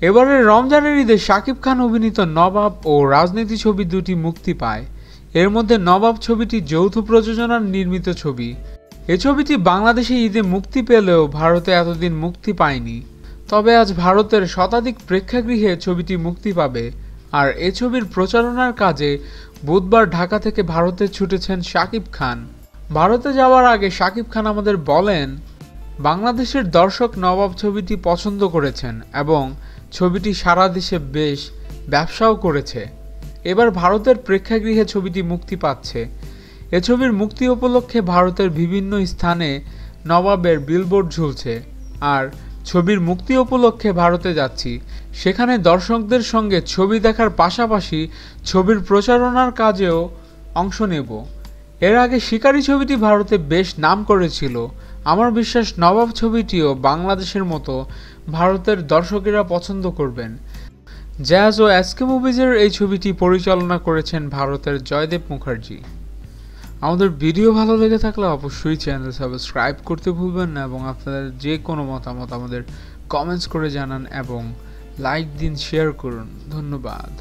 এবারে রমজানের ঈদে শাকিব খান অভিনীত নবাব ও রাজনীতি ছবি দুটি মুক্তি পায়। এর মধ্যে নবাব ছবিটি যৌথ প্রযোজনার নির্মিত ছবি। এ ছবিটি বাংলাদেশে ঈদে মুক্তি পেলেও ভারতে এতদিন মুক্তি পায়নি। তবে আজ ভারতের শতাধিক প্রেক্ষাগৃহে ছবিটি মুক্তি পাবে। আর এ ছবির প্রচারণার কাজে বুধবার ঢাকা থেকে ভারতে ছুটেছেন শাকিব খান। ভারতে যাওয়ার আগে শাকিব খান আমাদের বলেন, বাংলাদেশের দর্শক নবাব ছবিটি পছন্দ করেছেন এবং ছবিটি সারা দেশে বেশ ব্যবসাও করেছে। এবার ভারতের প্রেক্ষাগৃহে ছবিটি মুক্তি পাচ্ছে। এ ছবির মুক্তি উপলক্ষে ভারতের বিভিন্ন স্থানে নবাবের বিলবোর্ড ঝুলছে। আর ছবির মুক্তি উপলক্ষে ভারতে যাচ্ছি, সেখানে দর্শকদের সঙ্গে ছবি দেখার পাশাপাশি ছবির প্রচারণার কাজেও অংশ নেব। এর আগে শিকারী ছবিটি ভারতে বেশ নাম করেছিল। আমার বিশ্বাস নবাব ছবিটিও বাংলাদেশের মতো ভারতের দর্শকেরা পছন্দ করবেন। জ্যাজ ও এসকে মুভিজের এই ছবিটি পরিচালনা করেছেন ভারতের জয়দেব মুখার্জি। আমাদের ভিডিও ভালো লেগে থাকলে অবশ্যই চ্যানেল সাবস্ক্রাইব করতে ভুলবেন না এবং আপনাদের যে কোনো মতামত আমাদের কমেন্টস করে জানান এবং লাইক দিন, শেয়ার করুন। ধন্যবাদ।